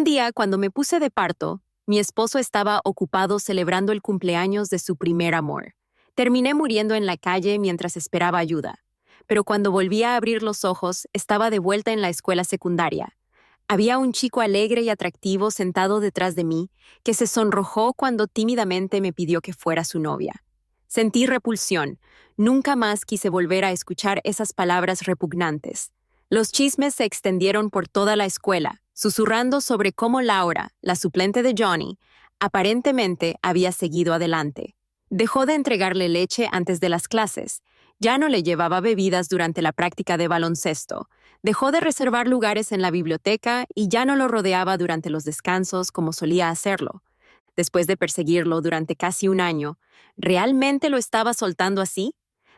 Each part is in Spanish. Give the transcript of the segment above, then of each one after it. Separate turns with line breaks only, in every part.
Un día, cuando me puse de parto, mi esposo estaba ocupado celebrando el cumpleaños de su primer amor. Terminé muriendo en la calle mientras esperaba ayuda, pero cuando volví a abrir los ojos, estaba de vuelta en la escuela secundaria. Había un chico alegre y atractivo sentado detrás de mí que se sonrojó cuando tímidamente me pidió que fuera su novia. Sentí repulsión. Nunca más quise volver a escuchar esas palabras repugnantes. Los chismes se extendieron por toda la escuela, susurrando sobre cómo Laura, la suplente de Johnny, aparentemente había seguido adelante. Dejó de entregarle leche antes de las clases, ya no le llevaba bebidas durante la práctica de baloncesto, dejó de reservar lugares en la biblioteca y ya no lo rodeaba durante los descansos como solía hacerlo. Después de perseguirlo durante casi un año, ¿realmente lo estaba soltando así?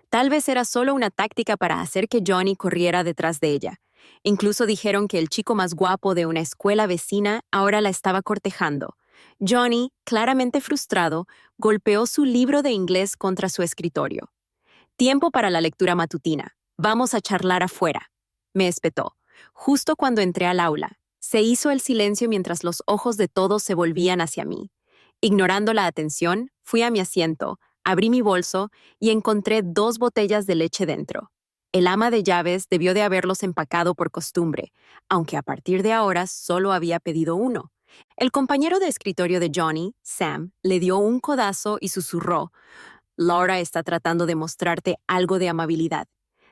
Tal vez era solo una táctica para hacer que Johnny corriera detrás de ella. Incluso dijeron que el chico más guapo de una escuela vecina ahora la estaba cortejando. Johnny, claramente frustrado, golpeó su libro de inglés contra su escritorio. Tiempo para la lectura matutina. Vamos a charlar afuera, me espetó. Justo cuando entré al aula, se hizo el silencio mientras los ojos de todos se volvían hacia mí. Ignorando la atención, fui a mi asiento, abrí mi bolso y encontré 2 botellas de leche dentro. El ama de llaves debió de haberlos empacado por costumbre, aunque a partir de ahora solo había pedido uno. El compañero de escritorio de Johnny, Sam, le dio un codazo y susurró: Laura está tratando de mostrarte algo de amabilidad.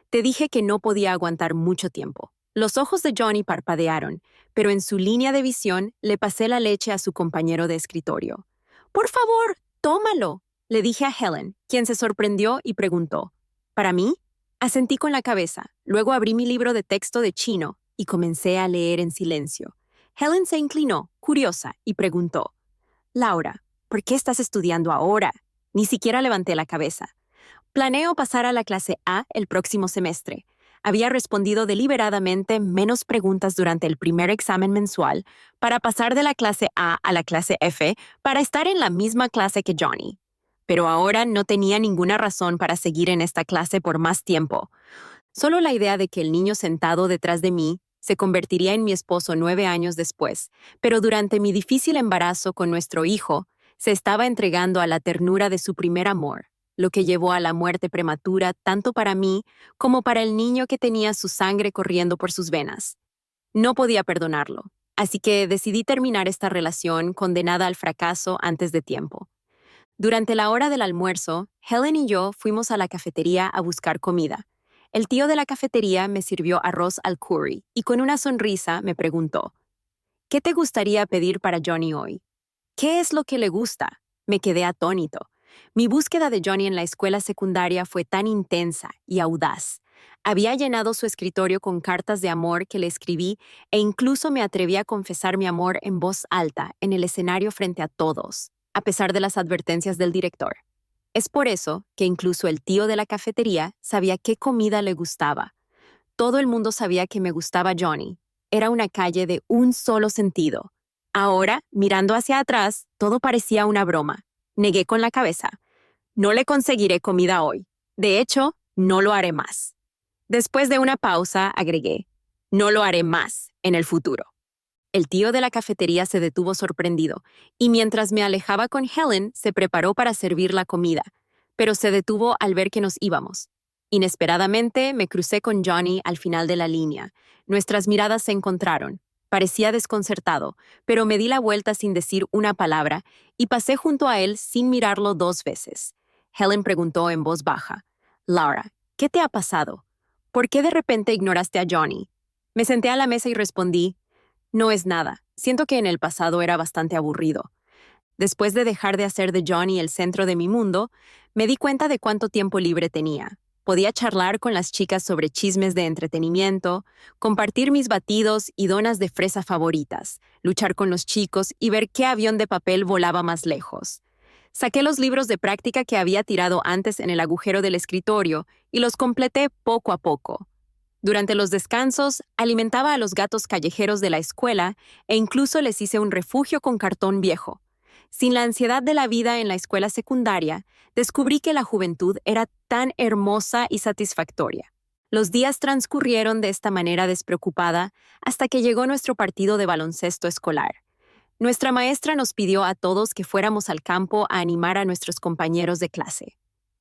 Te dije que no podía aguantar mucho tiempo. Los ojos de Johnny parpadearon, pero en su línea de visión le pasé la leche a su compañero de escritorio. «Por favor, tómalo», le dije a Helen, quien se sorprendió y preguntó. «¿Para mí?» Asentí con la cabeza, luego abrí mi libro de texto de chino y comencé a leer en silencio. Helen se inclinó, curiosa, y preguntó: «Laura, ¿por qué estás estudiando ahora?» Ni siquiera levanté la cabeza. Planeo pasar a la clase A el próximo semestre. Había respondido deliberadamente menos preguntas durante el primer examen mensual para pasar de la clase A a la clase F para estar en la misma clase que Johnny. Pero ahora no tenía ninguna razón para seguir en esta clase por más tiempo. Solo la idea de que el niño sentado detrás de mí se convertiría en mi esposo 9 años después, pero durante mi difícil embarazo con nuestro hijo, se estaba entregando a la ternura de su primer amor, lo que llevó a la muerte prematura tanto para mí como para el niño que tenía su sangre corriendo por sus venas. No podía perdonarlo, así que decidí terminar esta relación condenada al fracaso antes de tiempo. Durante la hora del almuerzo, Helen y yo fuimos a la cafetería a buscar comida. El tío de la cafetería me sirvió arroz al curry y con una sonrisa me preguntó: «¿Qué te gustaría pedir para Johnny hoy?» «¿Qué es lo que le gusta?», me quedé atónito. Mi búsqueda de Johnny en la escuela secundaria fue tan intensa y audaz. Había llenado su escritorio con cartas de amor que le escribí e incluso me atreví a confesar mi amor en voz alta en el escenario frente a todos, a pesar de las advertencias del director. Es por eso que incluso el tío de la cafetería sabía qué comida le gustaba. Todo el mundo sabía que me gustaba Johnny. Era una calle de un solo sentido. Ahora, mirando hacia atrás, todo parecía una broma. Negué con la cabeza. No le conseguiré comida hoy. De hecho, no lo haré más. Después de una pausa, agregué: no lo haré más en el futuro. El tío de la cafetería se detuvo sorprendido, y mientras me alejaba con Helen, se preparó para servir la comida, pero se detuvo al ver que nos íbamos. Inesperadamente, me crucé con Johnny al final de la línea. Nuestras miradas se encontraron. Parecía desconcertado, pero me di la vuelta sin decir una palabra y pasé junto a él sin mirarlo 2 veces. Helen preguntó en voz baja: «Laura, ¿qué te ha pasado? ¿Por qué de repente ignoraste a Johnny?» Me senté a la mesa y respondí: «No es nada. Siento que en el pasado era bastante aburrido. Después de dejar de hacer de Johnny el centro de mi mundo, me di cuenta de cuánto tiempo libre tenía. Podía charlar con las chicas sobre chismes de entretenimiento, compartir mis batidos y donas de fresa favoritas, luchar con los chicos y ver qué avión de papel volaba más lejos. Saqué los libros de práctica que había tirado antes en el agujero del escritorio y los completé poco a poco. Durante los descansos, alimentaba a los gatos callejeros de la escuela e incluso les hice un refugio con cartón viejo. Sin la ansiedad de la vida en la escuela secundaria, descubrí que la juventud era tan hermosa y satisfactoria. Los días transcurrieron de esta manera despreocupada hasta que llegó nuestro partido de baloncesto escolar. Nuestra maestra nos pidió a todos que fuéramos al campo a animar a nuestros compañeros de clase.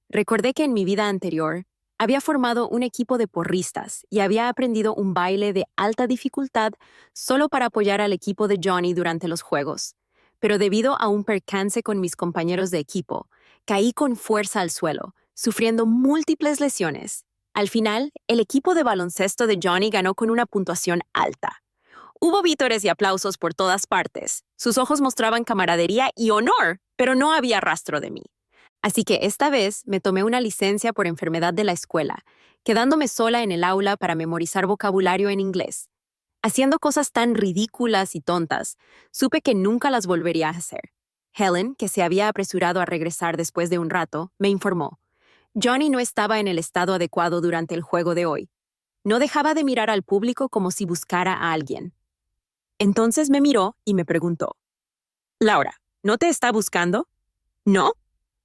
Recordé que en mi vida anterior había formado un equipo de porristas y había aprendido un baile de alta dificultad solo para apoyar al equipo de Johnny durante los juegos. Pero debido a un percance con mis compañeros de equipo, caí con fuerza al suelo, sufriendo múltiples lesiones. Al final, el equipo de baloncesto de Johnny ganó con una puntuación alta. Hubo vítores y aplausos por todas partes. Sus ojos mostraban camaradería y honor, pero no había rastro de mí. Así que esta vez me tomé una licencia por enfermedad de la escuela, quedándome sola en el aula para memorizar vocabulario en inglés. Haciendo cosas tan ridículas y tontas, supe que nunca las volvería a hacer. Helen, que se había apresurado a regresar después de un rato, me informó. Johnny no estaba en el estado adecuado durante el juego de hoy. No dejaba de mirar al público como si buscara a alguien. Entonces me miró y me preguntó. Laura, ¿no te está buscando? ¿No?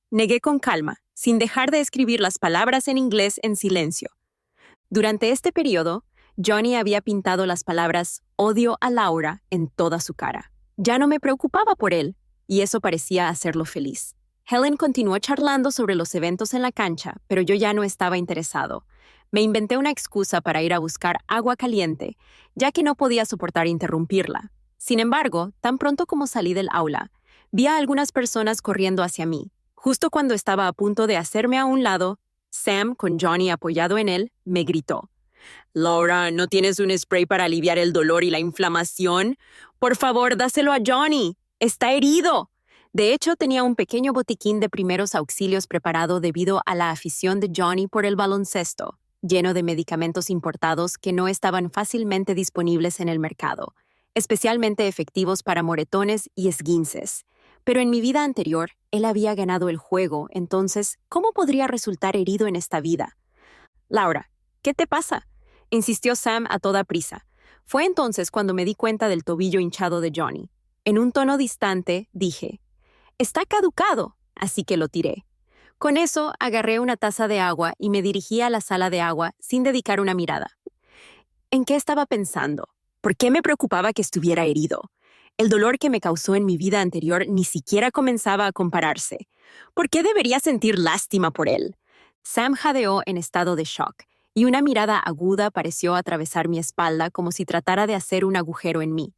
Negué con calma, sin dejar de escribir las palabras en inglés en silencio. Durante este periodo, Johnny había pintado las palabras odio a Laura en toda su cara. Ya no me preocupaba por él, y eso parecía hacerlo feliz. Helen continuó charlando sobre los eventos en la cancha, pero yo ya no estaba interesado. Me inventé una excusa para ir a buscar agua caliente, ya que no podía soportar interrumpirla. Sin embargo, tan pronto como salí del aula, vi a algunas personas corriendo hacia mí. Justo cuando estaba a punto de hacerme a un lado, Sam, con Johnny apoyado en él, me gritó. Laura, ¿no tienes un spray para aliviar el dolor y la inflamación? Por favor, dáselo a Johnny. Está herido. De hecho, tenía un pequeño botiquín de primeros auxilios preparado debido a la afición de Johnny por el baloncesto, lleno de medicamentos importados que no estaban fácilmente disponibles en el mercado, especialmente efectivos para moretones y esguinces. Pero en mi vida anterior, él había ganado el juego, entonces, ¿cómo podría resultar herido en esta vida? Laura, ¿qué te pasa? Insistió Sam a toda prisa. Fue entonces cuando me di cuenta del tobillo hinchado de Johnny. En un tono distante, dije, «Está caducado», así que lo tiré. Con eso, agarré una taza de agua y me dirigí a la sala de agua sin dedicar una mirada. ¿En qué estaba pensando? ¿Por qué me preocupaba que estuviera herido? El dolor que me causó en mi vida anterior ni siquiera comenzaba a compararse. ¿Por qué debería sentir lástima por él? Sam jadeó en estado de shock, y una mirada aguda pareció atravesar mi espalda como si tratara de hacer un agujero en mí.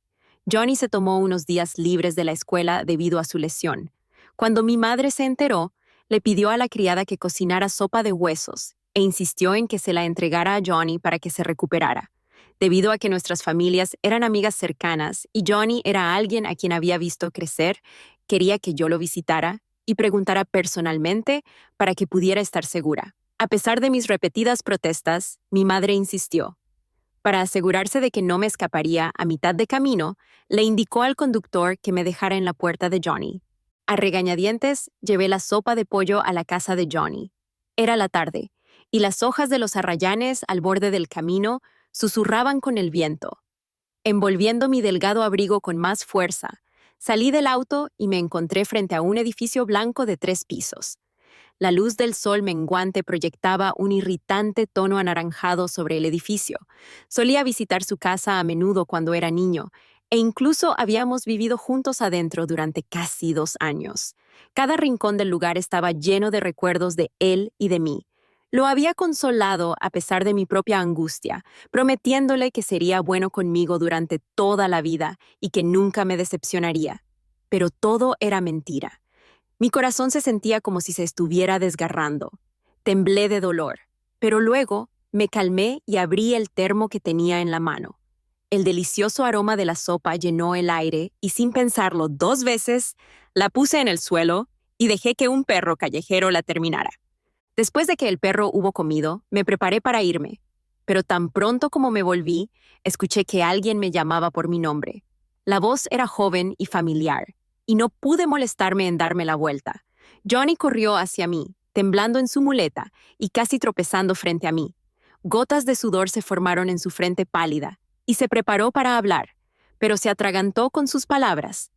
Johnny se tomó unos días libres de la escuela debido a su lesión. Cuando mi madre se enteró, le pidió a la criada que cocinara sopa de huesos e insistió en que se la entregara a Johnny para que se recuperara. Debido a que nuestras familias eran amigas cercanas y Johnny era alguien a quien había visto crecer, quería que yo lo visitara y preguntara personalmente para que pudiera estar segura. A pesar de mis repetidas protestas, mi madre insistió. Para asegurarse de que no me escaparía a mitad de camino, le indicó al conductor que me dejara en la puerta de Johnny. A regañadientes, llevé la sopa de pollo a la casa de Johnny. Era la tarde, y las hojas de los arrayanes al borde del camino susurraban con el viento. Envolviendo mi delgado abrigo con más fuerza, salí del auto y me encontré frente a un edificio blanco de 3 pisos. La luz del sol menguante proyectaba un irritante tono anaranjado sobre el edificio. Solía visitar su casa a menudo cuando era niño, e incluso habíamos vivido juntos adentro durante casi 2 años. Cada rincón del lugar estaba lleno de recuerdos de él y de mí. Lo había consolado a pesar de mi propia angustia, prometiéndole que sería bueno conmigo durante toda la vida y que nunca me decepcionaría. Pero todo era mentira. Mi corazón se sentía como si se estuviera desgarrando. Temblé de dolor, pero luego me calmé y abrí el termo que tenía en la mano. El delicioso aroma de la sopa llenó el aire y sin pensarlo 2 veces, la puse en el suelo y dejé que un perro callejero la terminara. Después de que el perro hubo comido, me preparé para irme, pero tan pronto como me volví, escuché que alguien me llamaba por mi nombre. La voz era joven y familiar, y no pude molestarme en darme la vuelta. Johnny corrió hacia mí, temblando en su muleta y casi tropezando frente a mí. Gotas de sudor se formaron en su frente pálida, y se preparó para hablar, pero se atragantó con sus palabras.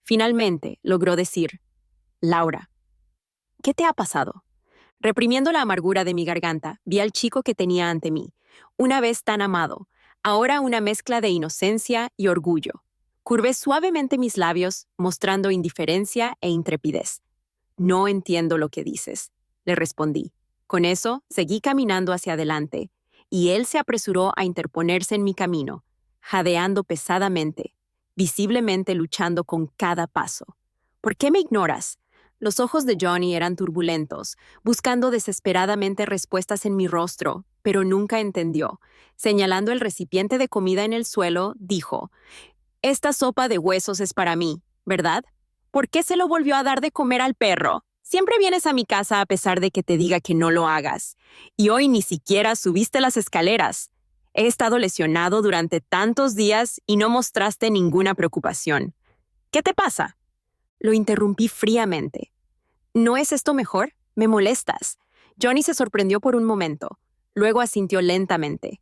Finalmente logró decir, «Laura, ¿qué te ha pasado?» Reprimiendo la amargura de mi garganta, vi al chico que tenía ante mí, una vez tan amado, ahora una mezcla de inocencia y orgullo. Curvé suavemente mis labios, mostrando indiferencia e intrepidez. No entiendo lo que dices, le respondí. Con eso, seguí caminando hacia adelante, y él se apresuró a interponerse en mi camino, jadeando pesadamente, visiblemente luchando con cada paso. ¿Por qué me ignoras? Los ojos de Johnny eran turbulentos, buscando desesperadamente respuestas en mi rostro, pero nunca entendió. Señalando el recipiente de comida en el suelo, dijo: «Esta sopa de huesos es para mí, ¿verdad? ¿Por qué se lo volvió a dar de comer al perro? Siempre vienes a mi casa a pesar de que te diga que no lo hagas. Y hoy ni siquiera subiste las escaleras. He estado lesionado durante tantos días y no mostraste ninguna preocupación. ¿Qué te pasa?». Lo interrumpí fríamente. «¿No es esto mejor? Me molestas». Johnny se sorprendió por un momento. Luego asintió lentamente.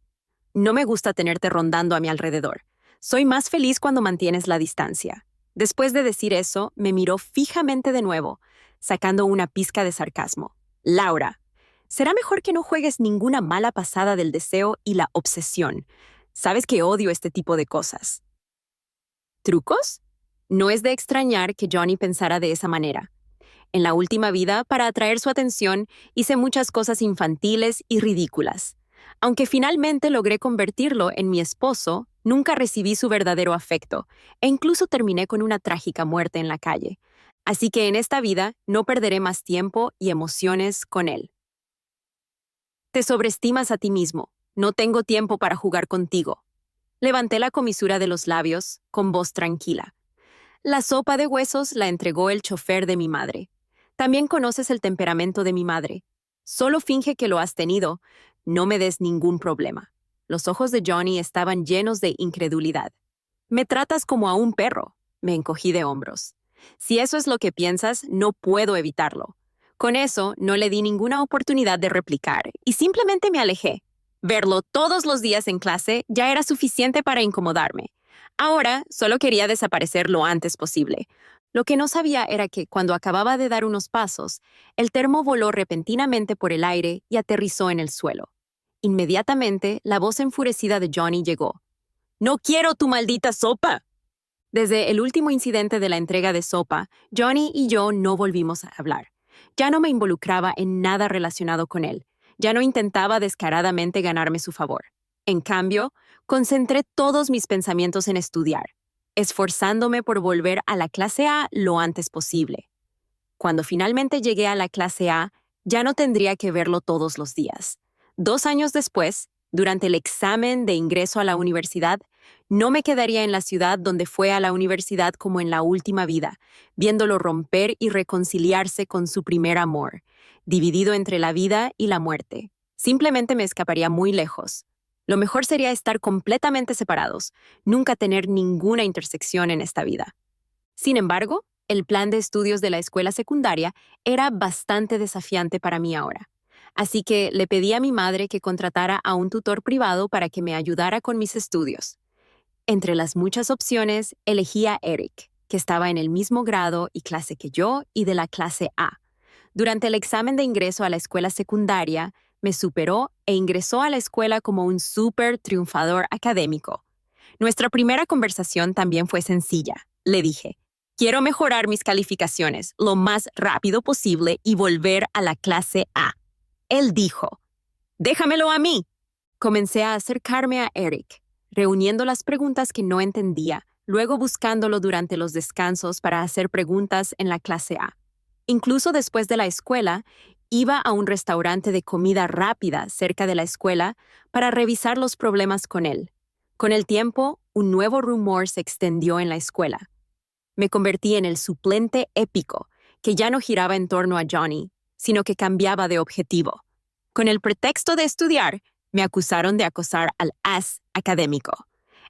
«No me gusta tenerte rondando a mi alrededor. Soy más feliz cuando mantienes la distancia». Después de decir eso, me miró fijamente de nuevo, sacando una pizca de sarcasmo. «Laura, será mejor que no juegues ninguna mala pasada del deseo y la obsesión. Sabes que odio este tipo de cosas». ¿Trucos? No es de extrañar que Johnny pensara de esa manera. En la última vida, para atraer su atención, hice muchas cosas infantiles y ridículas. Aunque finalmente logré convertirlo en mi esposo, nunca recibí su verdadero afecto, e incluso terminé con una trágica muerte en la calle. Así que en esta vida no perderé más tiempo y emociones con él. Te sobreestimas a ti mismo. No tengo tiempo para jugar contigo. Levanté la comisura de los labios, con voz tranquila. La sopa de huesos la entregó el chofer de mi madre. También conoces el temperamento de mi madre. Solo finge que lo has tenido. No me des ningún problema. Los ojos de Johnny estaban llenos de incredulidad. «Me tratas como a un perro», me encogí de hombros. «Si eso es lo que piensas, no puedo evitarlo». Con eso, no le di ninguna oportunidad de replicar y simplemente me alejé. Verlo todos los días en clase ya era suficiente para incomodarme. Ahora, solo quería desaparecer lo antes posible. Lo que no sabía era que, cuando acababa de dar unos pasos, el termo voló repentinamente por el aire y aterrizó en el suelo. Inmediatamente, la voz enfurecida de Johnny llegó. «¡No quiero tu maldita sopa!». Desde el último incidente de la entrega de sopa, Johnny y yo no volvimos a hablar. Ya no me involucraba en nada relacionado con él. Ya no intentaba descaradamente ganarme su favor. En cambio, concentré todos mis pensamientos en estudiar, esforzándome por volver a la clase A lo antes posible. Cuando finalmente llegué a la clase A, ya no tendría que verlo todos los días. 2 años después, durante el examen de ingreso a la universidad, no me quedaría en la ciudad donde fue a la universidad como en la última vida, viéndolo romper y reconciliarse con su primer amor, dividido entre la vida y la muerte. Simplemente me escaparía muy lejos. Lo mejor sería estar completamente separados, nunca tener ninguna intersección en esta vida. Sin embargo, el plan de estudios de la escuela secundaria era bastante desafiante para mí ahora. Así que le pedí a mi madre que contratara a un tutor privado para que me ayudara con mis estudios. Entre las muchas opciones, elegí a Eric, que estaba en el mismo grado y clase que yo y de la clase A. Durante el examen de ingreso a la escuela secundaria, me superó e ingresó a la escuela como un súper triunfador académico. Nuestra primera conversación también fue sencilla. Le dije: «Quiero mejorar mis calificaciones lo más rápido posible y volver a la clase A». Él dijo: «Déjamelo a mí». Comencé a acercarme a Eric, reuniendo las preguntas que no entendía, luego buscándolo durante los descansos para hacer preguntas en la clase A. Incluso después de la escuela, iba a un restaurante de comida rápida cerca de la escuela para revisar los problemas con él. Con el tiempo, un nuevo rumor se extendió en la escuela. Me convertí en el suplente épico, que ya no giraba en torno a Johnny, sino que cambiaba de objetivo. Con el pretexto de estudiar, me acusaron de acosar al as académico.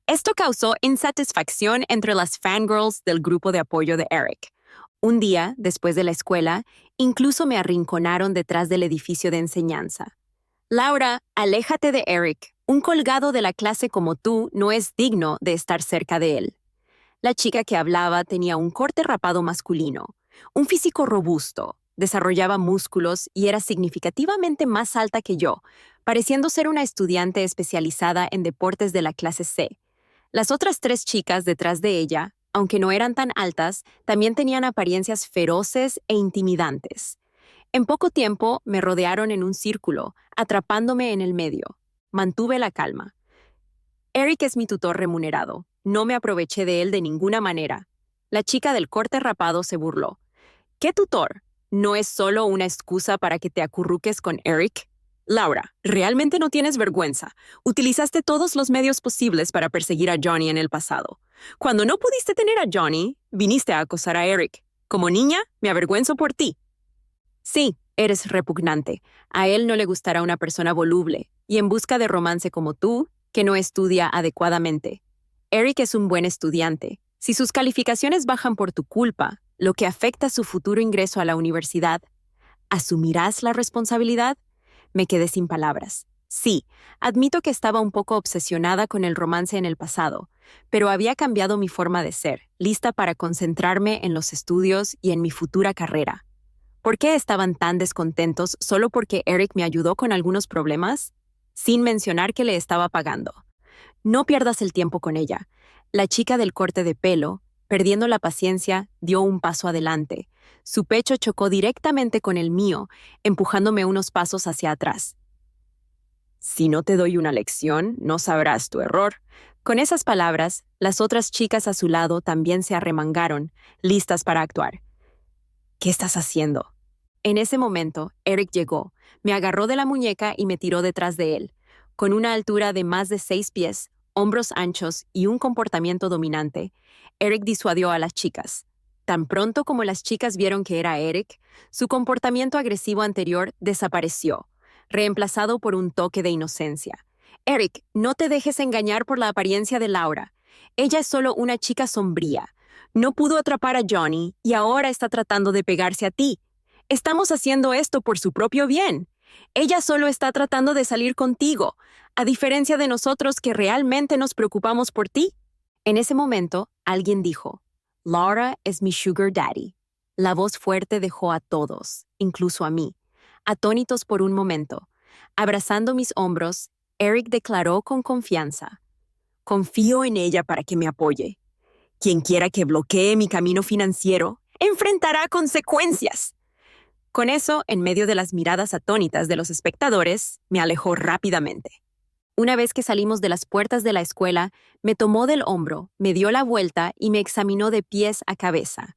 Esto causó insatisfacción entre las fangirls del grupo de apoyo de Eric. Un día, después de la escuela, incluso me arrinconaron detrás del edificio de enseñanza. «Laura, aléjate de Eric. Un colgado de la clase como tú no es digno de estar cerca de él». La chica que hablaba tenía un corte rapado masculino, un físico robusto, desarrollaba músculos y era significativamente más alta que yo, pareciendo ser una estudiante especializada en deportes de la clase C. Las otras tres chicas detrás de ella, aunque no eran tan altas, también tenían apariencias feroces e intimidantes. En poco tiempo me rodearon en un círculo, atrapándome en el medio. Mantuve la calma. Eric es mi tutor remunerado. No me aproveché de él de ninguna manera. La chica del corte rapado se burló. ¿Qué tutor? ¿No es solo una excusa para que te acurruques con Eric? Laura, realmente no tienes vergüenza. Utilizaste todos los medios posibles para perseguir a Johnny en el pasado. Cuando no pudiste tener a Johnny, viniste a acosar a Eric. Como niña, me avergüenzo por ti. Sí, eres repugnante. A él no le gustará una persona voluble y en busca de romance como tú, que no estudia adecuadamente. Eric es un buen estudiante. Si sus calificaciones bajan por tu culpa, lo que afecta su futuro ingreso a la universidad, ¿asumirás la responsabilidad? Me quedé sin palabras. Sí, admito que estaba un poco obsesionada con el romance en el pasado, pero había cambiado mi forma de ser, lista para concentrarme en los estudios y en mi futura carrera. ¿Por qué estaban tan descontentos solo porque Eric me ayudó con algunos problemas? Sin mencionar que le estaba pagando. No pierdas el tiempo con ella. La chica del corte de pelo, perdiendo la paciencia, dio un paso adelante. Su pecho chocó directamente con el mío, empujándome unos pasos hacia atrás. Si no te doy una lección, no sabrás tu error. Con esas palabras, las otras chicas a su lado también se arremangaron, listas para actuar. ¿Qué estás haciendo? En ese momento, Eric llegó, me agarró de la muñeca y me tiró detrás de él. Con una altura de más de 6 pies, hombros anchos y un comportamiento dominante, Eric disuadió a las chicas. Tan pronto como las chicas vieron que era Eric, su comportamiento agresivo anterior desapareció, reemplazado por un toque de inocencia. Eric, no te dejes engañar por la apariencia de Laura. Ella es solo una chica sombría. No pudo atrapar a Johnny y ahora está tratando de pegarse a ti. Estamos haciendo esto por su propio bien. Ella solo está tratando de salir contigo, a diferencia de nosotros que realmente nos preocupamos por ti. En ese momento, alguien dijo, Laura es mi sugar daddy. La voz fuerte dejó a todos, incluso a mí, atónitos por un momento. Abrazando mis hombros, Eric declaró con confianza, confío en ella para que me apoye. Quien quiera que bloquee mi camino financiero, enfrentará consecuencias. Con eso, en medio de las miradas atónitas de los espectadores, me alejó rápidamente. Una vez que salimos de las puertas de la escuela, me tomó del hombro, me dio la vuelta y me examinó de pies a cabeza.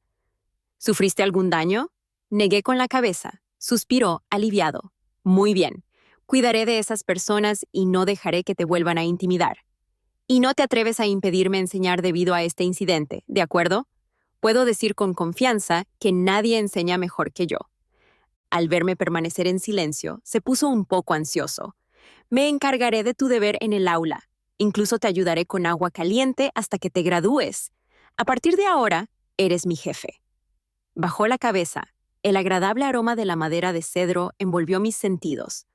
¿Sufriste algún daño? Negué con la cabeza. Suspiró, aliviado. Muy bien. Cuidaré de esas personas y no dejaré que te vuelvan a intimidar. Y no te atreves a impedirme enseñar debido a este incidente, ¿de acuerdo? Puedo decir con confianza que nadie enseña mejor que yo. Al verme permanecer en silencio, se puso un poco ansioso. Me encargaré de tu deber en el aula. Incluso te ayudaré con agua caliente hasta que te gradúes. A partir de ahora, eres mi jefe. Bajó la cabeza. El agradable aroma de la madera de cedro envolvió mis sentidos.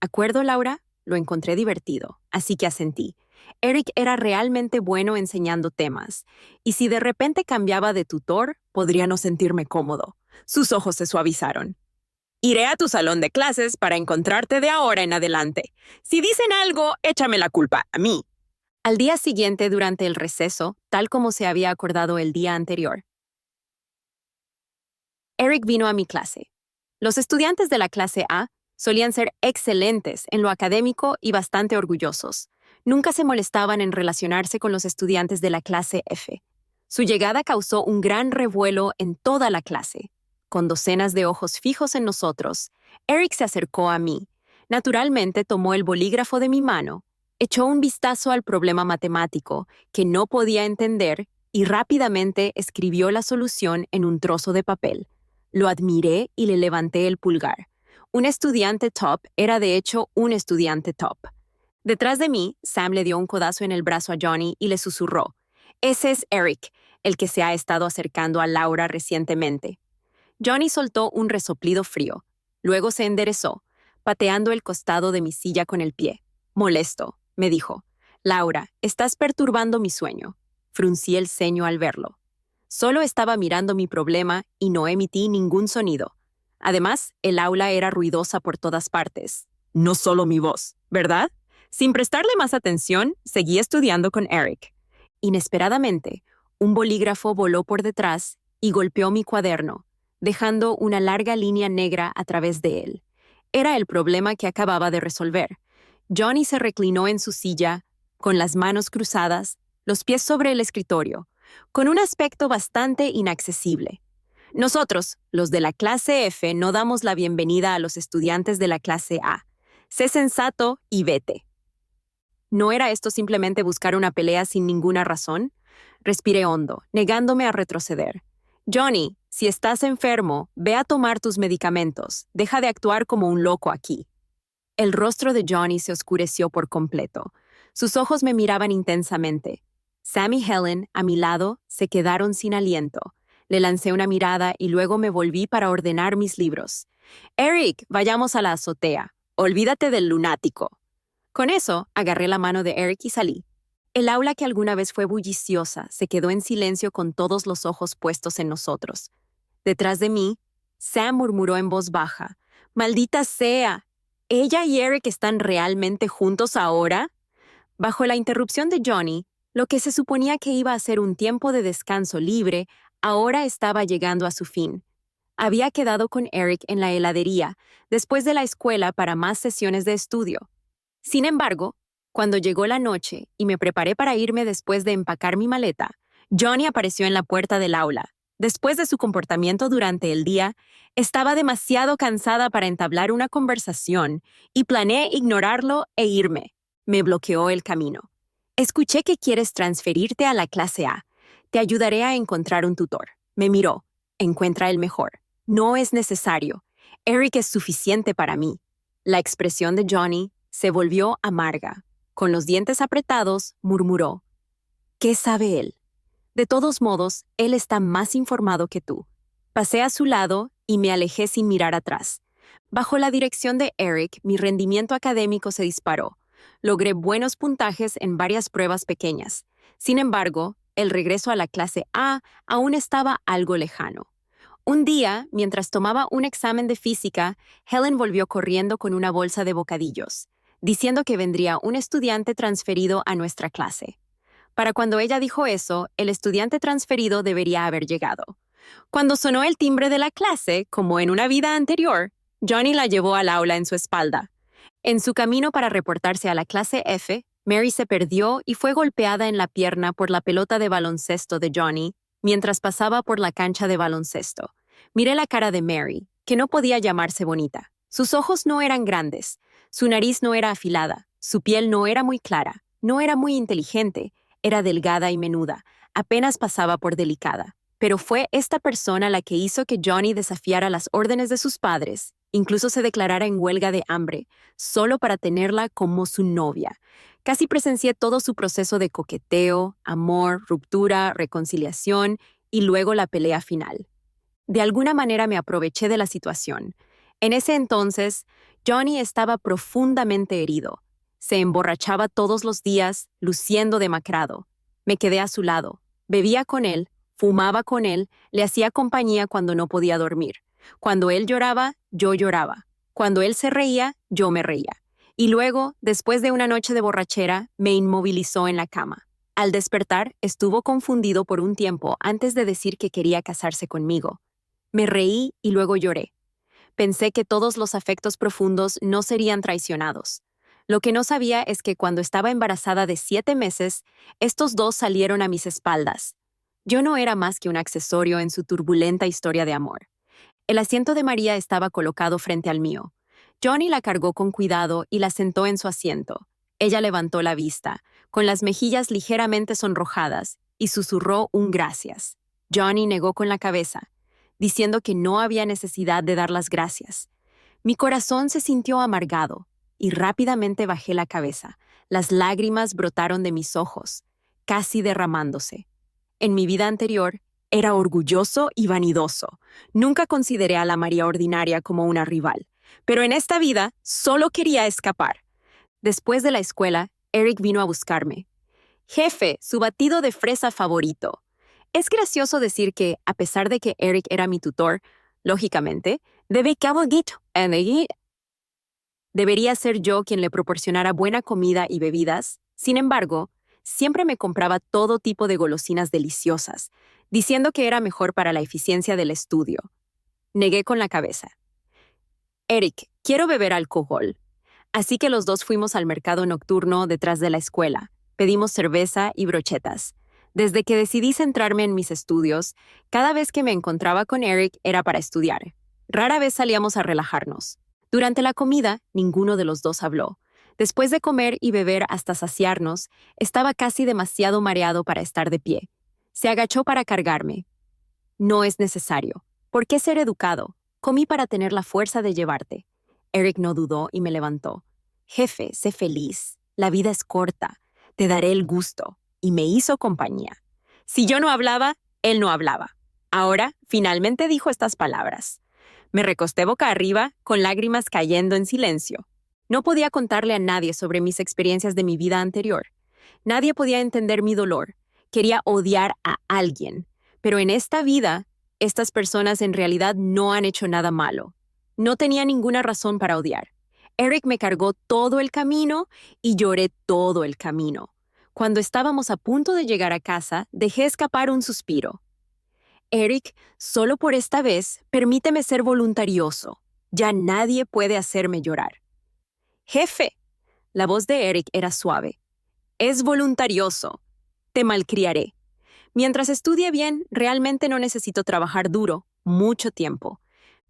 ¿Acuerdo, Laura? Lo encontré divertido, así que asentí. Eric era realmente bueno enseñando temas, y si de repente cambiaba de tutor, podría no sentirme cómodo. Sus ojos se suavizaron. Iré a tu salón de clases para encontrarte de ahora en adelante. Si dicen algo, échame la culpa a mí. Al día siguiente, durante el receso, tal como se había acordado el día anterior, Eric vino a mi clase. Los estudiantes de la clase A solían ser excelentes en lo académico y bastante orgullosos. Nunca se molestaban en relacionarse con los estudiantes de la clase F. Su llegada causó un gran revuelo en toda la clase. Con docenas de ojos fijos en nosotros, Eric se acercó a mí. Naturalmente tomó el bolígrafo de mi mano, echó un vistazo al problema matemático que no podía entender y rápidamente escribió la solución en un trozo de papel. Lo admiré y le levanté el pulgar. Un estudiante top era de hecho un estudiante top. Detrás de mí, Sam le dio un codazo en el brazo a Johnny y le susurró, «Ese es Eric, el que se ha estado acercando a Laura recientemente». Johnny soltó un resoplido frío. Luego se enderezó, pateando el costado de mi silla con el pie. «Molesto», me dijo. «Laura, estás perturbando mi sueño». Fruncí el ceño al verlo. Solo estaba mirando mi problema y no emití ningún sonido. Además, el aula era ruidosa por todas partes. No solo mi voz, ¿verdad? Sin prestarle más atención, seguí estudiando con Eric. Inesperadamente, un bolígrafo voló por detrás y golpeó mi cuaderno, dejando una larga línea negra a través de él. Era el problema que acababa de resolver. Johnny se reclinó en su silla, con las manos cruzadas, los pies sobre el escritorio, con un aspecto bastante inaccesible. Nosotros, los de la clase F, no damos la bienvenida a los estudiantes de la clase A. Sé sensato y vete. ¿No era esto simplemente buscar una pelea sin ninguna razón? Respiré hondo, negándome a retroceder. Johnny, si estás enfermo, ve a tomar tus medicamentos. Deja de actuar como un loco aquí. El rostro de Johnny se oscureció por completo. Sus ojos me miraban intensamente. Sam y Helen, a mi lado, se quedaron sin aliento. Le lancé una mirada y luego me volví para ordenar mis libros. Eric, vayamos a la azotea. Olvídate del lunático. Con eso, agarré la mano de Eric y salí. El aula, que alguna vez fue bulliciosa, se quedó en silencio con todos los ojos puestos en nosotros. Detrás de mí, Sam murmuró en voz baja: «¡Maldita sea! ¿Ella y Eric están realmente juntos ahora?» Bajo la interrupción de Johnny, lo que se suponía que iba a ser un tiempo de descanso libre, ahora estaba llegando a su fin. Había quedado con Eric en la heladería, después de la escuela, para más sesiones de estudio. Sin embargo, cuando llegó la noche y me preparé para irme después de empacar mi maleta, Johnny apareció en la puerta del aula. Después de su comportamiento durante el día, estaba demasiado cansada para entablar una conversación y planeé ignorarlo e irme. Me bloqueó el camino. «Escuché que quieres transferirte a la clase A. Te ayudaré a encontrar un tutor». Me miró. «Encuentra el mejor. No es necesario. Eric es suficiente para mí». La expresión de Johnny se volvió amarga. Con los dientes apretados, murmuró: «¿Qué sabe él? De todos modos, él está más informado que tú». Pasé a su lado y me alejé sin mirar atrás. Bajo la dirección de Eric, mi rendimiento académico se disparó. Logré buenos puntajes en varias pruebas pequeñas. Sin embargo, el regreso a la clase A aún estaba algo lejano. Un día, mientras tomaba un examen de física, Helen volvió corriendo con una bolsa de bocadillos, diciendo que vendría un estudiante transferido a nuestra clase. Para cuando ella dijo eso, el estudiante transferido debería haber llegado. Cuando sonó el timbre de la clase, como en una vida anterior, Johnny la llevó al aula en su espalda. En su camino para reportarse a la clase F, Mary se perdió y fue golpeada en la pierna por la pelota de baloncesto de Johnny mientras pasaba por la cancha de baloncesto. Miré la cara de Mary, que no podía llamarse bonita. Sus ojos no eran grandes, su nariz no era afilada, su piel no era muy clara, no era muy inteligente, era delgada y menuda, apenas pasaba por delicada. Pero fue esta persona la que hizo que Johnny desafiara las órdenes de sus padres, incluso se declarara en huelga de hambre, solo para tenerla como su novia. Casi presencié todo su proceso de coqueteo, amor, ruptura, reconciliación y luego la pelea final. De alguna manera me aproveché de la situación. En ese entonces, Johnny estaba profundamente herido. Se emborrachaba todos los días, luciendo demacrado. Me quedé a su lado. Bebía con él, fumaba con él, le hacía compañía cuando no podía dormir. Cuando él lloraba, yo lloraba. Cuando él se reía, yo me reía. Y luego, después de una noche de borrachera, me inmovilizó en la cama. Al despertar, estuvo confundido por un tiempo antes de decir que quería casarse conmigo. Me reí y luego lloré. Pensé que todos los afectos profundos no serían traicionados. Lo que no sabía es que cuando estaba embarazada de 7 meses, estos dos salieron a mis espaldas. Yo no era más que un accesorio en su turbulenta historia de amor. El asiento de María estaba colocado frente al mío. Johnny la cargó con cuidado y la sentó en su asiento. Ella levantó la vista, con las mejillas ligeramente sonrojadas, y susurró un gracias. Johnny negó con la cabeza, diciendo que no había necesidad de dar las gracias. Mi corazón se sintió amargado, y rápidamente bajé la cabeza. Las lágrimas brotaron de mis ojos, casi derramándose. En mi vida anterior, era orgulloso y vanidoso. Nunca consideré a la María ordinaria como una rival. Pero en esta vida, solo quería escapar. Después de la escuela, Eric vino a buscarme. «Jefe, su batido de fresa favorito». Es gracioso decir que, a pesar de que Eric era mi tutor, Lógicamente, debería ser yo quien le proporcionara buena comida y bebidas. Sin embargo, siempre me compraba todo tipo de golosinas deliciosas, diciendo que era mejor para la eficiencia del estudio. Negué con la cabeza. Eric, quiero beber alcohol. Así que los dos fuimos al mercado nocturno detrás de la escuela. Pedimos cerveza y brochetas. Desde que decidí centrarme en mis estudios, cada vez que me encontraba con Eric era para estudiar. Rara vez salíamos a relajarnos. Durante la comida, ninguno de los dos habló. Después de comer y beber hasta saciarnos, estaba casi demasiado mareado para estar de pie. Se agachó para cargarme. No es necesario. ¿Por qué ser educado? Comí para tener la fuerza de llevarte. Eric no dudó y me levantó. Jefe, sé feliz. La vida es corta. Te daré el gusto. Y me hizo compañía. Si yo no hablaba, él no hablaba. Ahora, finalmente dijo estas palabras. Me recosté boca arriba, con lágrimas cayendo en silencio. No podía contarle a nadie sobre mis experiencias de mi vida anterior. Nadie podía entender mi dolor. Quería odiar a alguien. Pero en esta vida, estas personas en realidad no han hecho nada malo. No tenía ninguna razón para odiar. Eric me cargó todo el camino y lloré todo el camino. Cuando estábamos a punto de llegar a casa, dejé escapar un suspiro. Eric, solo por esta vez, permíteme ser voluntarioso. Ya nadie puede hacerme llorar. Jefe, la voz de Eric era suave. Es voluntarioso. Te malcriaré. Mientras estudie bien, realmente no necesito trabajar duro, mucho tiempo.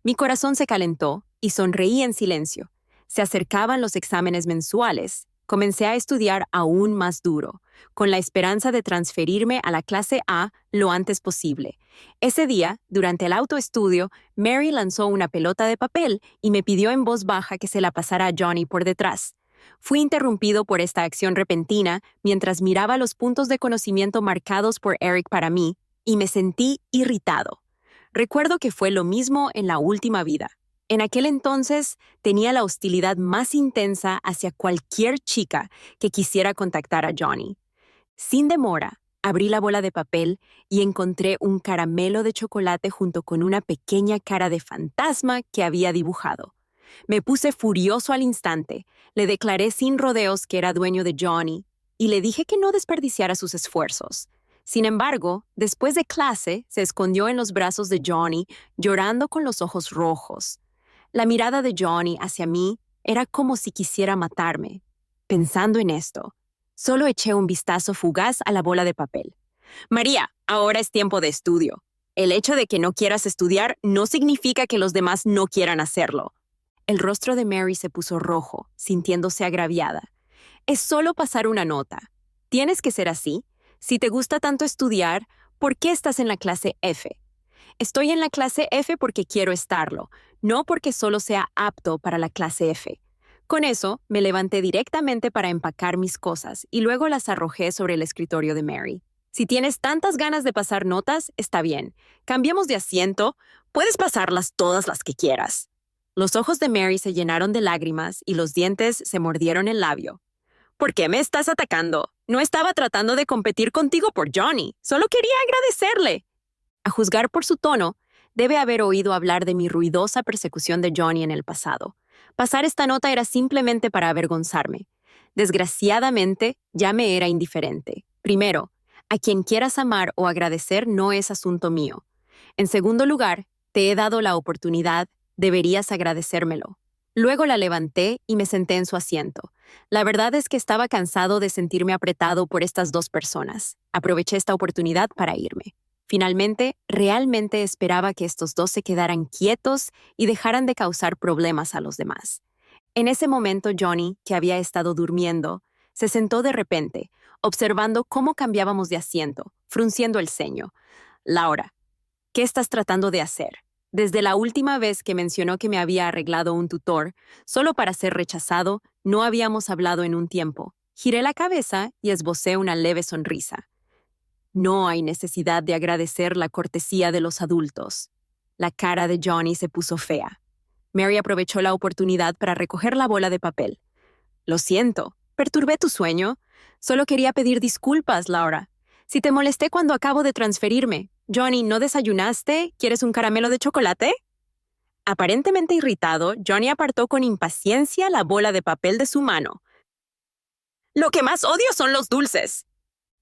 Mi corazón se calentó y sonreí en silencio. Se acercaban los exámenes mensuales. Comencé a estudiar aún más duro, con la esperanza de transferirme a la clase A lo antes posible. Ese día, durante el autoestudio, Mary lanzó una pelota de papel y me pidió en voz baja que se la pasara a Johnny por detrás. Fui interrumpido por esta acción repentina mientras miraba los puntos de conocimiento marcados por Eric para mí y me sentí irritado. Recuerdo que fue lo mismo en la última vida. En aquel entonces tenía la hostilidad más intensa hacia cualquier chica que quisiera contactar a Johnny. Sin demora, abrí la bola de papel y encontré un caramelo de chocolate junto con una pequeña cara de fantasma que había dibujado. Me puse furioso al instante, le declaré sin rodeos que era dueño de Johnny y le dije que no desperdiciara sus esfuerzos. Sin embargo, después de clase, se escondió en los brazos de Johnny, llorando con los ojos rojos. La mirada de Johnny hacia mí era como si quisiera matarme. Pensando en esto, solo eché un vistazo fugaz a la bola de papel. María, ahora es tiempo de estudio. El hecho de que no quieras estudiar no significa que los demás no quieran hacerlo. El rostro de Mary se puso rojo, sintiéndose agraviada. Es solo pasar una nota. ¿Tienes que ser así? Si te gusta tanto estudiar, ¿por qué estás en la clase F? Estoy en la clase F porque quiero estarlo, no porque solo sea apto para la clase F. Con eso, me levanté directamente para empacar mis cosas y luego las arrojé sobre el escritorio de Mary. Si tienes tantas ganas de pasar notas, está bien. Cambiemos de asiento. Puedes pasarlas todas las que quieras. Los ojos de Mary se llenaron de lágrimas y los dientes se mordieron el labio. ¿Por qué me estás atacando? No estaba tratando de competir contigo por Johnny. Solo quería agradecerle. A juzgar por su tono, debe haber oído hablar de mi ruidosa persecución de Johnny en el pasado. Pasar esta nota era simplemente para avergonzarme. Desgraciadamente, ya me era indiferente. Primero, a quien quieras amar o agradecer no es asunto mío. En segundo lugar, te he dado la oportunidad, deberías agradecérmelo. Luego la levanté y me senté en su asiento. La verdad es que estaba cansado de sentirme apretado por estas dos personas. Aproveché esta oportunidad para irme. Finalmente, realmente esperaba que estos dos se quedaran quietos y dejaran de causar problemas a los demás. En ese momento, Johnny, que había estado durmiendo, se sentó de repente, observando cómo cambiábamos de asiento, frunciendo el ceño. Laura, ¿qué estás tratando de hacer? Desde la última vez que mencionó que me había arreglado un tutor, solo para ser rechazado, no habíamos hablado en un tiempo. Giré la cabeza y esbocé una leve sonrisa. No hay necesidad de agradecer la cortesía de los adultos. La cara de Johnny se puso fea. Mary aprovechó la oportunidad para recoger la bola de papel. Lo siento, perturbé tu sueño. Solo quería pedir disculpas, Laura. Si te molesté cuando acabo de transferirme. Johnny, ¿no desayunaste? ¿Quieres un caramelo de chocolate? Aparentemente irritado, Johnny apartó con impaciencia la bola de papel de su mano. «Lo que más odio son los dulces».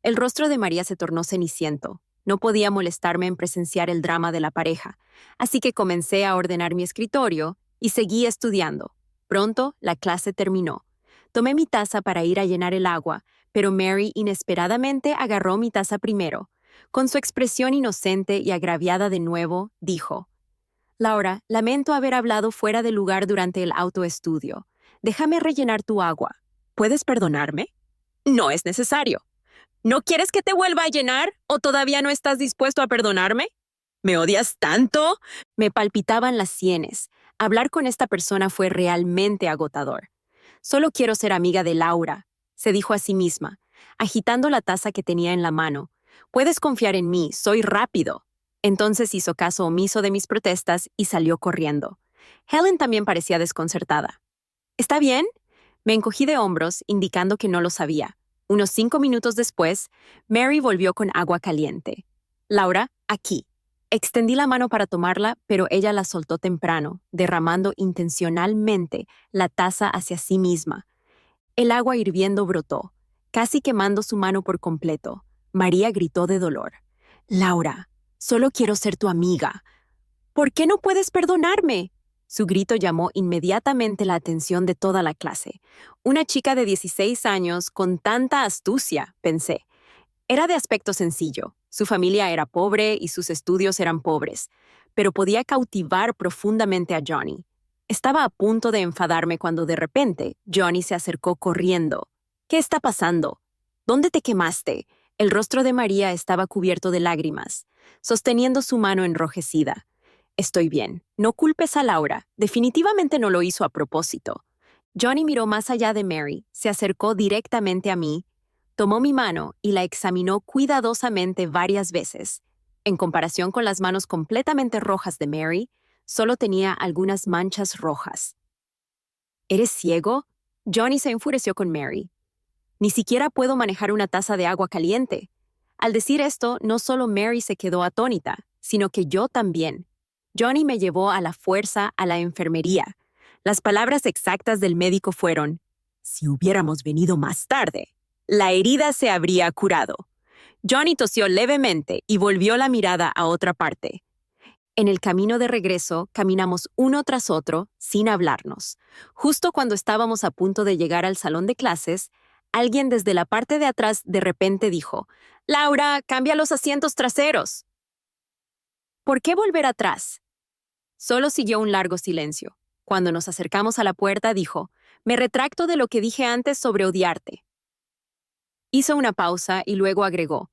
El rostro de María se tornó ceniciento. No podía molestarme en presenciar el drama de la pareja, así que comencé a ordenar mi escritorio y seguí estudiando. Pronto, la clase terminó. Tomé mi taza para ir a llenar el agua, pero Mary inesperadamente agarró mi taza primero. Con su expresión inocente y agraviada de nuevo, dijo: «Laura, lamento haber hablado fuera de lugar durante el autoestudio. Déjame rellenar tu agua. ¿Puedes perdonarme?» «No es necesario». ¿No quieres que te vuelva a llenar o todavía no estás dispuesto a perdonarme? ¿Me odias tanto? Me palpitaban las sienes. Hablar con esta persona fue realmente agotador. Solo quiero ser amiga de Laura, se dijo a sí misma, agitando la taza que tenía en la mano. Puedes confiar en mí, soy rápido. Entonces hizo caso omiso de mis protestas y salió corriendo. Helen también parecía desconcertada. ¿Está bien? Me encogí de hombros, indicando que no lo sabía. Unos 5 minutos después, Mary volvió con agua caliente. «Laura, aquí». Extendí la mano para tomarla, pero ella la soltó temprano, derramando intencionalmente la taza hacia sí misma. El agua hirviendo brotó, casi quemando su mano por completo. María gritó de dolor. «Laura, solo quiero ser tu amiga. ¿Por qué no puedes perdonarme?». Su grito llamó inmediatamente la atención de toda la clase. Una chica de 16 años con tanta astucia, pensé. Era de aspecto sencillo. Su familia era pobre y sus estudios eran pobres, pero podía cautivar profundamente a Johnny. Estaba a punto de enfadarme cuando de repente Johnny se acercó corriendo. «¿Qué está pasando? ¿Dónde te quemaste?». El rostro de María estaba cubierto de lágrimas, sosteniendo su mano enrojecida. «Estoy bien. No culpes a Laura. Definitivamente no lo hizo a propósito». Johnny miró más allá de Mary, se acercó directamente a mí, tomó mi mano y la examinó cuidadosamente varias veces. En comparación con las manos completamente rojas de Mary, solo tenía algunas manchas rojas. «¿Eres ciego?». Johnny se enfureció con Mary. «Ni siquiera puedo manejar una taza de agua caliente». Al decir esto, no solo Mary se quedó atónita, sino que yo también. Johnny me llevó a la fuerza a la enfermería. Las palabras exactas del médico fueron: «Si hubiéramos venido más tarde, la herida se habría curado». Johnny tosió levemente y volvió la mirada a otra parte. En el camino de regreso, caminamos uno tras otro, sin hablarnos. Justo cuando estábamos a punto de llegar al salón de clases, alguien desde la parte de atrás de repente dijo: «Laura, cambia los asientos traseros». ¿Por qué volver atrás? Solo siguió un largo silencio. Cuando nos acercamos a la puerta, dijo: «Me retracto de lo que dije antes sobre odiarte». Hizo una pausa y luego agregó: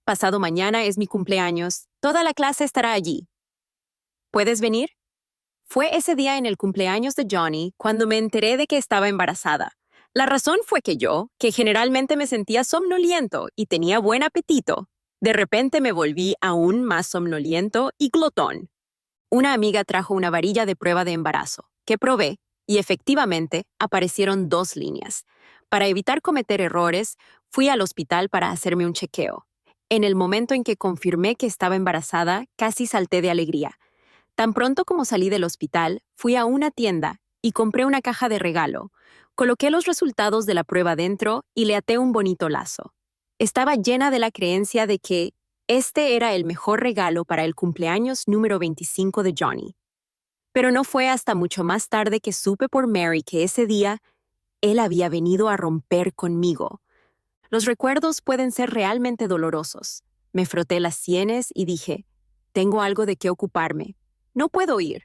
«Pasado mañana es mi cumpleaños. Toda la clase estará allí. ¿Puedes venir?». Fue ese día en el cumpleaños de Johnny cuando me enteré de que estaba embarazada. La razón fue que yo, que generalmente me sentía somnoliento y tenía buen apetito, de repente me volví aún más somnoliento y glotón. Una amiga trajo una varilla de prueba de embarazo, que probé, y efectivamente aparecieron 2 líneas. Para evitar cometer errores, fui al hospital para hacerme un chequeo. En el momento en que confirmé que estaba embarazada, casi salté de alegría. Tan pronto como salí del hospital, fui a una tienda y compré una caja de regalo. Coloqué los resultados de la prueba dentro y le até un bonito lazo. Estaba llena de la creencia de que este era el mejor regalo para el cumpleaños número 25 de Johnny. Pero no fue hasta mucho más tarde que supe por Mary que ese día él había venido a romper conmigo. Los recuerdos pueden ser realmente dolorosos. Me froté las sienes y dije: «Tengo algo de qué ocuparme. No puedo ir».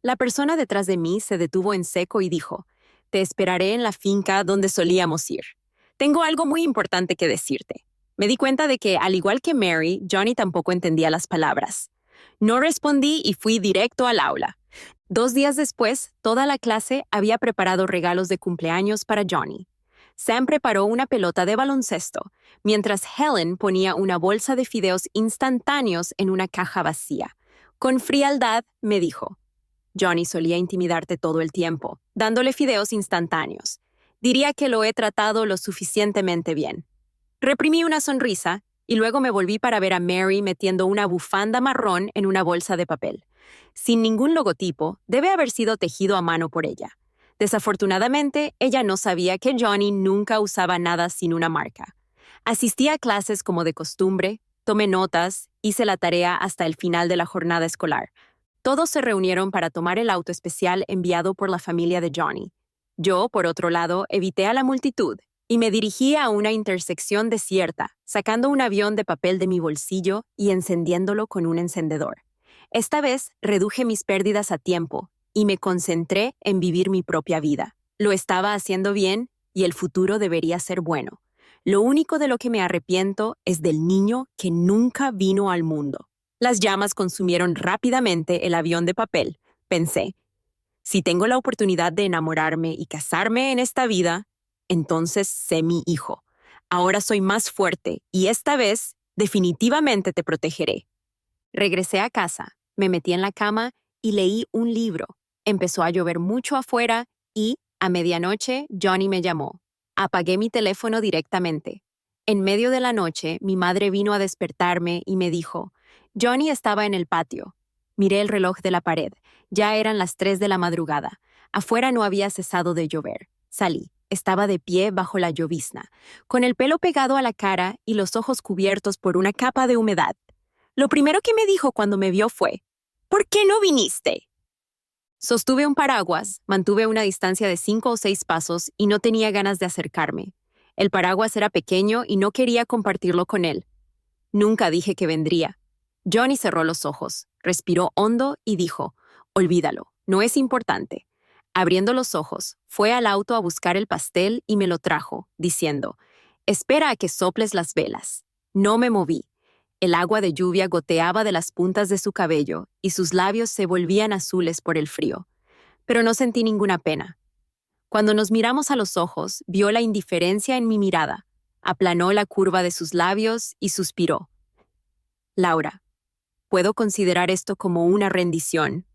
La persona detrás de mí se detuvo en seco y dijo: «Te esperaré en la finca donde solíamos ir. Tengo algo muy importante que decirte». Me di cuenta de que, al igual que Mary, Johnny tampoco entendía las palabras. No respondí y fui directo al aula. 2 días después, toda la clase había preparado regalos de cumpleaños para Johnny. Sam preparó una pelota de baloncesto, mientras Helen ponía una bolsa de fideos instantáneos en una caja vacía. Con frialdad me dijo: «Johnny solía intimidarte todo el tiempo, dándole fideos instantáneos. Diría que lo he tratado lo suficientemente bien». Reprimí una sonrisa y luego me volví para ver a Mary metiendo una bufanda marrón en una bolsa de papel. Sin ningún logotipo, debe haber sido tejido a mano por ella. Desafortunadamente, ella no sabía que Johnny nunca usaba nada sin una marca. Asistí a clases como de costumbre, tomé notas, hice la tarea hasta el final de la jornada escolar. Todos se reunieron para tomar el auto especial enviado por la familia de Johnny. Yo, por otro lado, evité a la multitud y me dirigí a una intersección desierta, sacando un avión de papel de mi bolsillo y encendiéndolo con un encendedor. Esta vez reduje mis pérdidas a tiempo y me concentré en vivir mi propia vida. Lo estaba haciendo bien y el futuro debería ser bueno. Lo único de lo que me arrepiento es del niño que nunca vino al mundo. Las llamas consumieron rápidamente el avión de papel. Pensé, si tengo la oportunidad de enamorarme y casarme en esta vida, entonces sé mi hijo. Ahora soy más fuerte y esta vez definitivamente te protegeré. Regresé a casa, me metí en la cama y leí un libro. Empezó a llover mucho afuera y, a medianoche, Johnny me llamó. Apagué mi teléfono directamente. En medio de la noche, mi madre vino a despertarme y me dijo, Johnny estaba en el patio. Miré el reloj de la pared. Ya eran las 3 de la madrugada. Afuera no había cesado de llover. Salí. Estaba de pie bajo la llovizna, con el pelo pegado a la cara y los ojos cubiertos por una capa de humedad. Lo primero que me dijo cuando me vio fue, ¿por qué no viniste? Sostuve un paraguas, mantuve una distancia de 5 o 6 pasos y no tenía ganas de acercarme. El paraguas era pequeño y no quería compartirlo con él. Nunca dije que vendría. Johnny cerró los ojos, respiró hondo y dijo, olvídalo, no es importante. Abriendo los ojos, fue al auto a buscar el pastel y me lo trajo, diciendo, espera a que soples las velas. No me moví. El agua de lluvia goteaba de las puntas de su cabello y sus labios se volvían azules por el frío. Pero no sentí ninguna pena. Cuando nos miramos a los ojos, vio la indiferencia en mi mirada, aplanó la curva de sus labios y suspiró. Laura, puedo considerar esto como una rendición.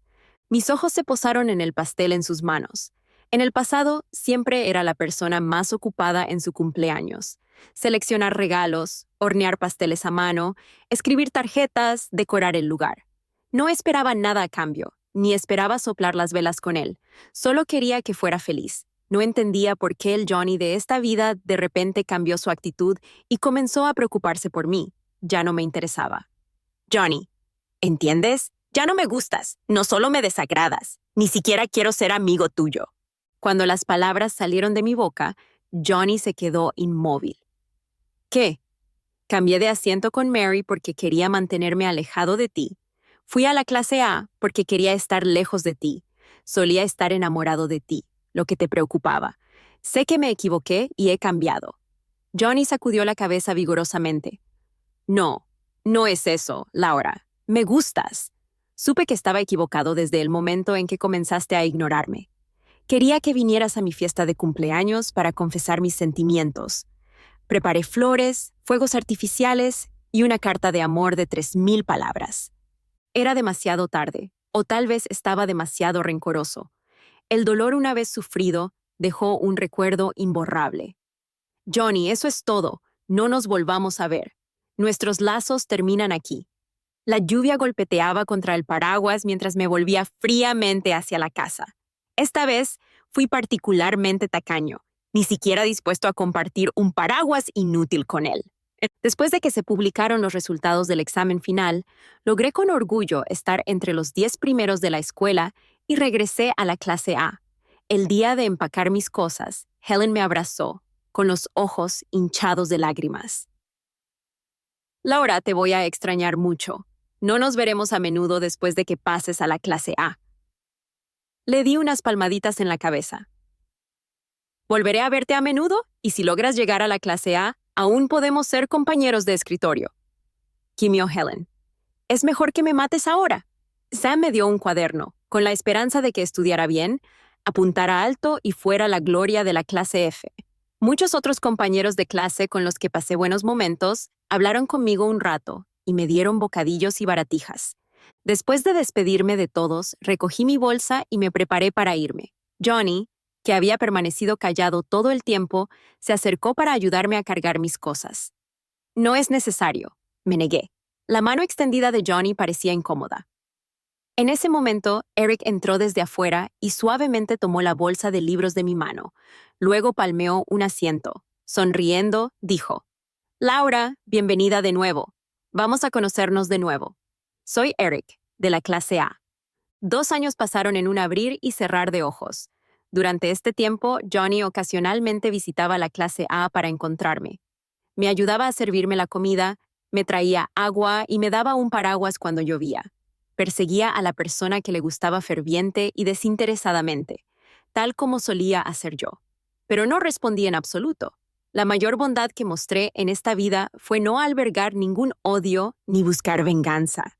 Mis ojos se posaron en el pastel en sus manos. En el pasado, siempre era la persona más ocupada en su cumpleaños. Seleccionar regalos, hornear pasteles a mano, escribir tarjetas, decorar el lugar. No esperaba nada a cambio, ni esperaba soplar las velas con él. Solo quería que fuera feliz. No entendía por qué el Johnny de esta vida de repente cambió su actitud y comenzó a preocuparse por mí. Ya no me interesaba. Johnny, ¿entiendes? Ya no me gustas, no solo me desagradas, ni siquiera quiero ser amigo tuyo. Cuando las palabras salieron de mi boca, Johnny se quedó inmóvil. ¿Qué? Cambié de asiento con Mary porque quería mantenerme alejado de ti. Fui a la clase A porque quería estar lejos de ti. Solía estar enamorado de ti, lo que te preocupaba. Sé que me equivoqué y he cambiado. Johnny sacudió la cabeza vigorosamente. No, no es eso, Laura. Me gustas. Supe que estaba equivocado desde el momento en que comenzaste a ignorarme. Quería que vinieras a mi fiesta de cumpleaños para confesar mis sentimientos. Preparé flores, fuegos artificiales y una carta de amor de 3000 palabras. Era demasiado tarde, o tal vez estaba demasiado rencoroso. El dolor una vez sufrido dejó un recuerdo imborrable. Johnny, eso es todo. No nos volvamos a ver. Nuestros lazos terminan aquí. La lluvia golpeteaba contra el paraguas mientras me volvía fríamente hacia la casa. Esta vez fui particularmente tacaño, ni siquiera dispuesto a compartir un paraguas inútil con él. Después de que se publicaron los resultados del examen final, logré con orgullo estar entre los 10 primeros de la escuela y regresé a la clase A. El día de empacar mis cosas, Helen me abrazó, con los ojos hinchados de lágrimas. Laura, te voy a extrañar mucho. No nos veremos a menudo después de que pases a la clase A. Le di unas palmaditas en la cabeza. Volveré a verte a menudo y si logras llegar a la clase A, aún podemos ser compañeros de escritorio. Gimió Helen. Es mejor que me mates ahora. Sam me dio un cuaderno, con la esperanza de que estudiara bien, apuntara alto y fuera la gloria de la clase F. Muchos otros compañeros de clase con los que pasé buenos momentos hablaron conmigo un rato y me dieron bocadillos y baratijas. Después de despedirme de todos, recogí mi bolsa y me preparé para irme. Johnny, que había permanecido callado todo el tiempo, se acercó para ayudarme a cargar mis cosas. No es necesario. Me negué. La mano extendida de Johnny parecía incómoda. En ese momento, Eric entró desde afuera y suavemente tomó la bolsa de libros de mi mano. Luego palmeó un asiento. Sonriendo, dijo: Laura, bienvenida de nuevo. Vamos a conocernos de nuevo. Soy Eric, de la clase A. 2 años pasaron en un abrir y cerrar de ojos. Durante este tiempo, Johnny ocasionalmente visitaba la clase A para encontrarme. Me ayudaba a servirme la comida, me traía agua y me daba un paraguas cuando llovía. Perseguía a la persona que le gustaba ferviente y desinteresadamente, tal como solía hacer yo. Pero no respondí en absoluto. La mayor bondad que mostré en esta vida fue no albergar ningún odio ni buscar venganza.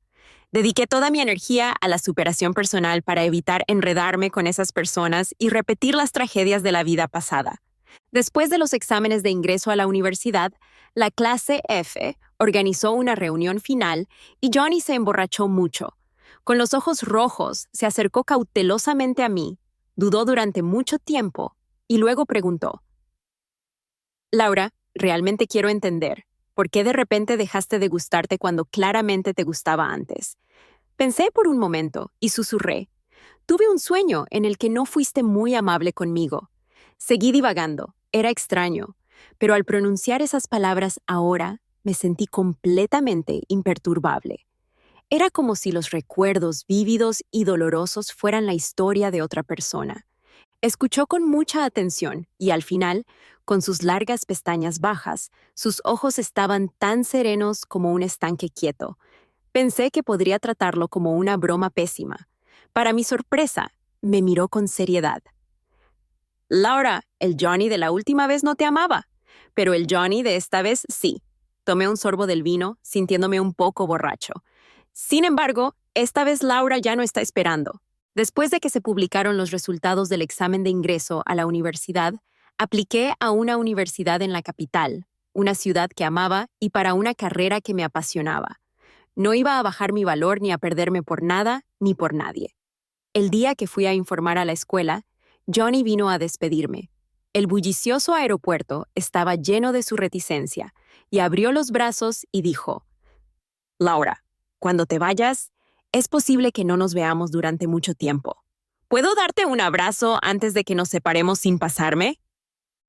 Dediqué toda mi energía a la superación personal para evitar enredarme con esas personas y repetir las tragedias de la vida pasada. Después de los exámenes de ingreso a la universidad, la clase F organizó una reunión final y Johnny se emborrachó mucho. Con los ojos rojos, se acercó cautelosamente a mí, dudó durante mucho tiempo y luego preguntó: Laura, realmente quiero entender, ¿por qué de repente dejaste de gustarte cuando claramente te gustaba antes? Pensé por un momento y susurré: tuve un sueño en el que no fuiste muy amable conmigo. Seguí divagando, era extraño, pero al pronunciar esas palabras ahora me sentí completamente imperturbable. Era como si los recuerdos vívidos y dolorosos fueran la historia de otra persona. Escuchó con mucha atención y al final, con sus largas pestañas bajas, sus ojos estaban tan serenos como un estanque quieto. Pensé que podría tratarlo como una broma pésima. Para mi sorpresa, me miró con seriedad. Laura, el Johnny de la última vez no te amaba, pero el Johnny de esta vez sí. Tomé un sorbo del vino, sintiéndome un poco borracho. Sin embargo, esta vez Laura ya no está esperando. Después de que se publicaron los resultados del examen de ingreso a la universidad, apliqué a una universidad en la capital, una ciudad que amaba y para una carrera que me apasionaba. No iba a bajar mi valor ni a perderme por nada ni por nadie. El día que fui a informar a la escuela, Johnny vino a despedirme. El bullicioso aeropuerto estaba lleno de su reticencia y abrió los brazos y dijo: Laura, cuando te vayas, es posible que no nos veamos durante mucho tiempo. ¿Puedo darte un abrazo antes de que nos separemos sin pasarme?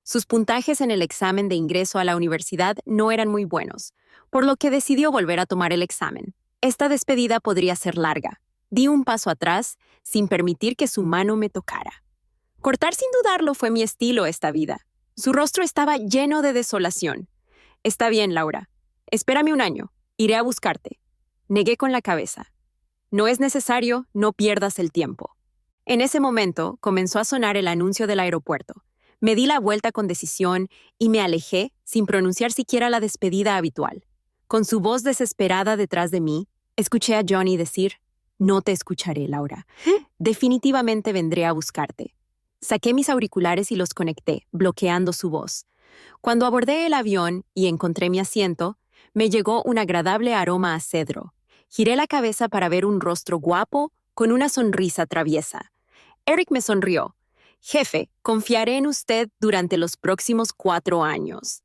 Sus puntajes en el examen de ingreso a la universidad no eran muy buenos, por lo que decidió volver a tomar el examen. Esta despedida podría ser larga. Di un paso atrás, sin permitir que su mano me tocara. Cortar sin dudarlo fue mi estilo esta vida. Su rostro estaba lleno de desolación. Está bien, Laura. Espérame un año. Iré a buscarte. Negué con la cabeza. No es necesario, no pierdas el tiempo. En ese momento comenzó a sonar el anuncio del aeropuerto. Me di la vuelta con decisión y me alejé sin pronunciar siquiera la despedida habitual. Con su voz desesperada detrás de mí, escuché a Johnny decir: No te escucharé, Laura. Definitivamente vendré a buscarte. Saqué mis auriculares y los conecté, bloqueando su voz. Cuando abordé el avión y encontré mi asiento, me llegó un agradable aroma a cedro. Giré la cabeza para ver un rostro guapo con una sonrisa traviesa. Eric me sonrió. Jefe, confiaré en usted durante los próximos 4 años.